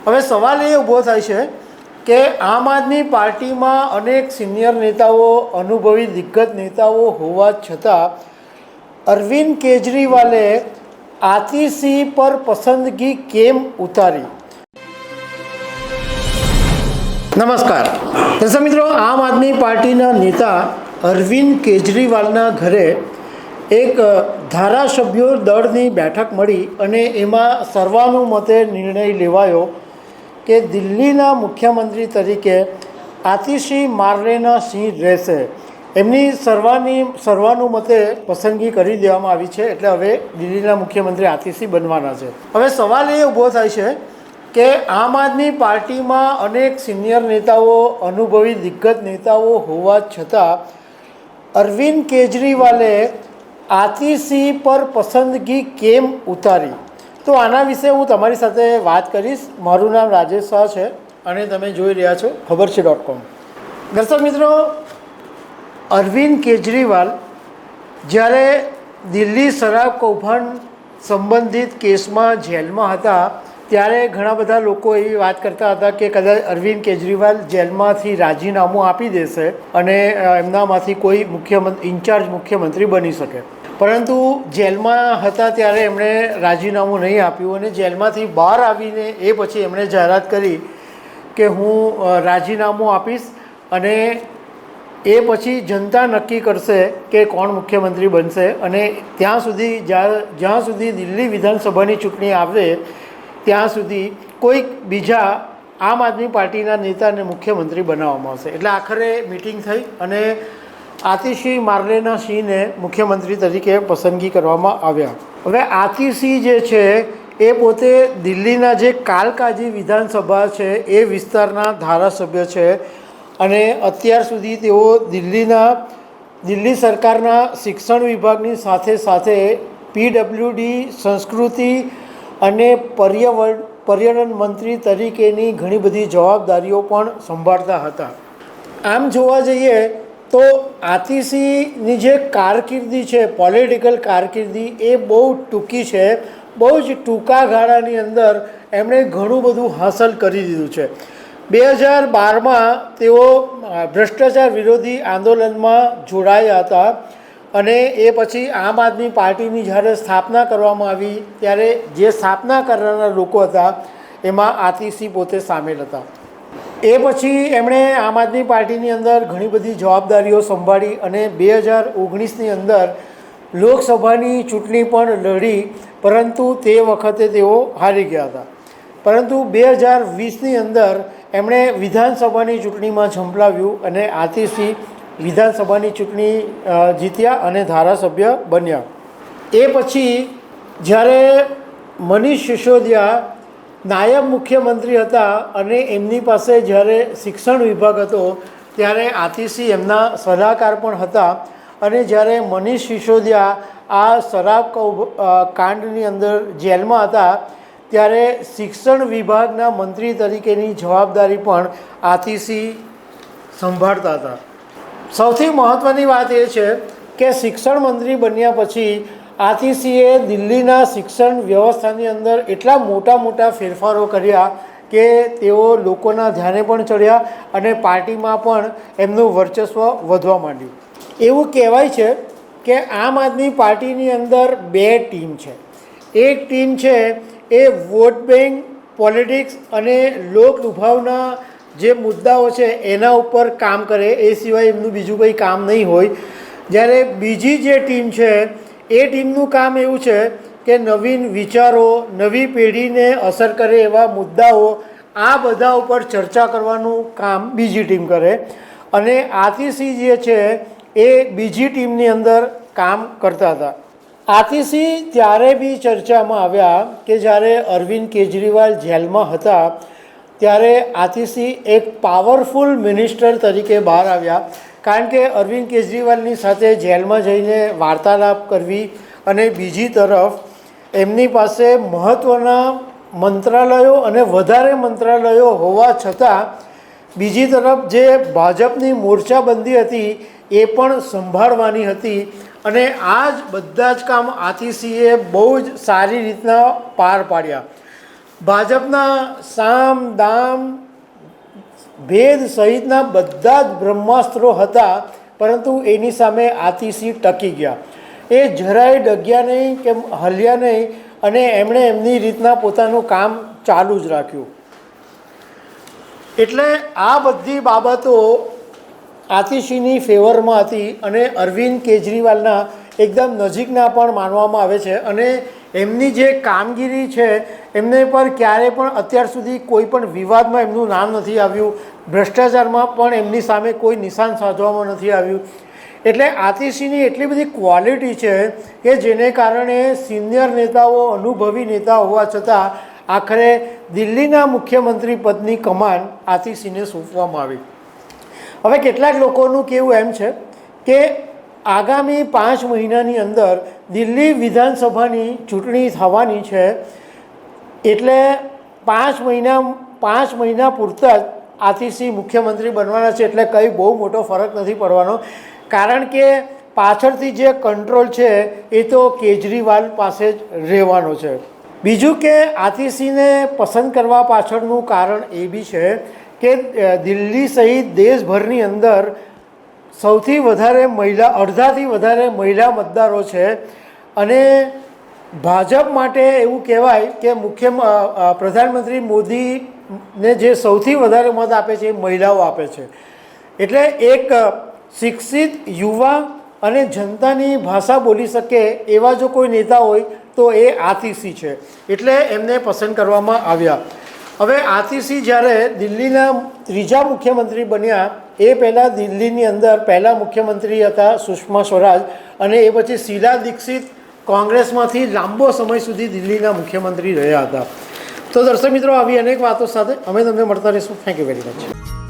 હવે સવાલ એ ઊભો થાય છે કે આમ આદમી પાર્ટીમાં અનેક સિનિયર નેતાઓ, અનુભવી દિગ્ગજ નેતાઓ હોવા છતાં અરવિંદ કેજરીવાલે આતિશી પર પસંદગી કેમ ઉતારી? નમસ્કાર દર્શક મિત્રો, આમ આદમી પાર્ટીના નેતા અરવિંદ કેજરીવાલના ઘરે એક ધારાસભ્યો દળની બેઠક મળી અને એમાં સર્વાનુમતે નિર્ણય લેવાયો કે દિલ્હીના મુખ્યમંત્રી તરીકે આતિશી માર્લેના સિંહ રહેશે. એમની સર્વાનુમતે પસંદગી કરી દેવામાં આવી છે. એટલે હવે દિલ્હીના મુખ્યમંત્રી આતિશી બનવાના છે. હવે સવાલ એ ઊભો થાય છે કે આમ આદમી પાર્ટીમાં અનેક સિનિયર નેતાઓ, અનુભવી દિગ્ગજ નેતાઓ હોવા છતાં અરવિંદ કેજરીવાલે આતિશી પર પસંદગી કેમ ઉતારી? તો આના વિશે હું તમારી સાથે વાત કરીશ. મારું નામ રાજેશ શાહ છે અને તમે જોઈ રહ્યા છો ખબર છે .com. દર્શક મિત્રો, અરવિંદ કેજરીવાલ જ્યારે દિલ્હી શરાબ કૌભાંડ સંબંધિત કેસમાં જેલમાં હતા ત્યારે ઘણા બધા લોકો એવી વાત કરતા હતા કે કદાચ અરવિંદ કેજરીવાલ જેલમાંથી રાજીનામું આપી દેશે અને એમનામાંથી કોઈ ઇન્ચાર્જ મુખ્યમંત્રી બની શકે. પરંતુ જેલમાં હતા ત્યારે એમણે રાજીનામું નહીં આપ્યું અને જેલમાંથી બહાર આવીને એ પછી એમણે જાહેરાત કરી કે હું રાજીનામું આપીશ અને એ પછી જનતા નક્કી કરશે કે કોણ મુખ્યમંત્રી બનશે. અને ત્યાં સુધી જ્યાં સુધી દિલ્હી વિધાનસભાની ચૂંટણી આવે ત્યાં સુધી કોઈક બીજા આમ આદમી પાર્ટીના નેતાને મુખ્યમંત્રી બનાવવામાં આવશે. એટલે આખરે મિટિંગ થઈ અને આતિશી માર્લેના સિંહને મુખ્યમંત્રી તરીકે પસંદગી કરવામાં આવ્યા. હવે આતિશી જે છે એ પોતે દિલ્હીના જે કાલકાજી વિધાનસભા છે એ વિસ્તારના ધારાસભ્ય છે અને અત્યાર સુધી તેઓ દિલ્હી સરકારના શિક્ષણ વિભાગની સાથે સાથે PWD, સંસ્કૃતિ અને પર્યટન મંત્રી તરીકેની ઘણી બધી જવાબદારીઓ પણ સંભાળતા હતા. આમ જોવા જઈએ તો આતિશીની જે કારકિર્દી છે, પોલિટિકલ કારકિર્દી, એ બહુ ટૂંકી છે. બહુ જ ટૂંકા ગાળાની અંદર એમણે ઘણું બધું હાંસલ કરી દીધું છે. 2012માં તેઓ ભ્રષ્ટાચાર વિરોધી આંદોલનમાં જોડાયા હતા અને એ પછી આમ આદમી પાર્ટીની જ્યારે સ્થાપના કરવામાં આવી ત્યારે જે સ્થાપના કરનારા લોકો હતા એમાં આતિશી પોતે સામેલ હતા. એ પછી એમણે આમ આદમી પાર્ટીની અંદર ઘણી બધી જવાબદારીઓ સંભાળી અને 2019ની અંદર લોકસભાની ચૂંટણી પણ લડી, પરંતુ તે વખતે તેઓ હારી ગયા હતા. પરંતુ 2020ની અંદર એમણે વિધાનસભાની ચૂંટણીમાં ઝંપલાવ્યું અને આતિશી વિધાનસભાની ચૂંટણી જીત્યા અને ધારાસભ્ય બન્યા. એ પછી જ્યારે મનીષ સિસોદિયા નાયબ મુખ્યમંત્રી હતા અને એમની પાસે જ્યારે શિક્ષણ વિભાગ હતો ત્યારે આતિશી એમના સલાહકાર પણ હતા. અને જ્યારે મનીષ સિસોદિયા આ શરાબ કાંડની અંદર જેલમાં હતા ત્યારે શિક્ષણ વિભાગના મંત્રી તરીકેની જવાબદારી પણ આતિશી સંભાળતા હતા. સૌથી મહત્ત્વની વાત એ છે કે શિક્ષણ મંત્રી બન્યા પછી આતિશીએ દિલ્હીના શિક્ષણ વ્યવસ્થાની અંદર એટલા મોટા ફેરફારો કર્યા કે તેઓ લોકોના ધ્યાને પણ ચડ્યા અને પાર્ટીમાં પણ એમનું વર્ચસ્વ વધવા માંડ્યું. એવું કહેવાય છે કે આમ આદમી પાર્ટીની અંદર બે ટીમ છે. એક ટીમ છે એ વોટ બેંક પોલિટિક્સ અને લોક લુભાવના જે મુદ્દાઓ છે એના ઉપર કામ કરે, એ સિવાય એમનું બીજું કંઈ કામ નહીં હોય. જ્યારે બીજી જે ટીમ છે એ ટીમનું કામ એવું છે કે નવીન વિચારો, નવી પેઢીને અસર કરે એવા મુદ્દાઓ, આ બધા ઉપર ચર્ચા કરવાનું કામ બીજી ટીમ કરે. અને આતિશી જે છે એ બીજી ટીમની અંદર કામ કરતા હતા. આતિશી ત્યારે બી ચર્ચામાં આવ્યા કે જ્યારે અરવિંદ કેજરીવાલ જેલમાં હતા ત્યારે આતિશી એક પાવરફુલ મિનિસ્ટર તરીકે બહાર આવ્યા. કારણ કે અરવિંદ કેજરીવાલની સાથે જેલમાં જઈને વાર્તાલાપ કરવી અને બીજી તરફ એમની પાસે મહત્ત્વના મંત્રાલયો અને વધારે મંત્રાલયો હોવા છતાં બીજી તરફ જે ભાજપની મોરચાબંધી હતી એ પણ સંભાળવાની હતી. અને આ જ બધા જ કામ આતિશીએ બહુ જ સારી રીતના પાર પાડ્યા. ભાજપના સામ દામ ભેદ સહિતના બધા જ બ્રહ્માસ્ત્રો હતા, પરંતુ એની સામે આતિશી ટકી ગયા. એ જરાય ડગ્યા નહીં કે હલ્યા નહીં અને એમણે એમની રીતના પોતાનું કામ ચાલુ જ રાખ્યું. એટલે આ બધી બાબતો આતિશીની ફેવરમાં હતી અને અરવિંદ કેજરીવાલના એકદમ નજીકના પણ માનવામાં આવે છે. અને એમની જે કામગીરી છે એમને પર ક્યારેય પણ અત્યાર સુધી કોઈ પણ વિવાદમાં એમનું નામ નથી આવ્યું, ભ્રષ્ટાચારમાં પણ એમની સામે કોઈ નિશાન સાધવામાં નથી આવ્યું. એટલે આતિશીની એટલી બધી ક્વોલિટી છે કે જેને કારણે સિનિયર નેતાઓ, અનુભવી નેતા હોવા છતાં આખરે દિલ્હીના મુખ્યમંત્રી પદની કમાન આતિશીને સોંપવામાં આવી. હવે કેટલાક લોકોનું કહેવું એમ છે કે આગામી 5 મહિનાની અંદર દિલ્હી વિધાનસભાની ચૂંટણી થવાની છે, એટલે 5 મહિના પૂરતા જ આતિશી મુખ્યમંત્રી બનવાના છે. એટલે કંઈ બહુ મોટો ફરક નથી પડવાનો, કારણ કે પાછળથી જે કંટ્રોલ છે એ તો કેજરીવાલ પાસે જ રહેવાનો છે. બીજું કે આતિશીને પસંદ કરવા પાછળનું કારણ એ બી છે કે દિલ્હી સહિત દેશભરની અંદર સૌથી વધારે અડધાથી વધારે મહિલા મતદારો છે. અને ભાજપ માટે એવું કહેવાય કે પ્રધાનમંત્રી મોદીને જે સૌથી વધારે મત આપે છે એ મહિલાઓ આપે છે. એટલે એક શિક્ષિત યુવા અને જનતાની ભાષા બોલી શકે એવા જો કોઈ નેતા હોય તો એ આતિશી છે. એટલે એમને પસંદ કરવામાં આવ્યા. હવે આતિશી જ્યારે દિલ્હીના 3જા મુખ્યમંત્રી બન્યા, એ પહેલાં દિલ્હીની અંદર પહેલાં મુખ્યમંત્રી હતા સુષ્મા સ્વરાજ, અને એ પછી શીલા દીક્ષિત કોંગ્રેસમાંથી લાંબો સમય સુધી દિલ્હીના મુખ્યમંત્રી રહ્યા હતા. તો દર્શક મિત્રો, આવી અનેક વાતો સાથે અમે તમને મળતા રહીશું. Thank you very much.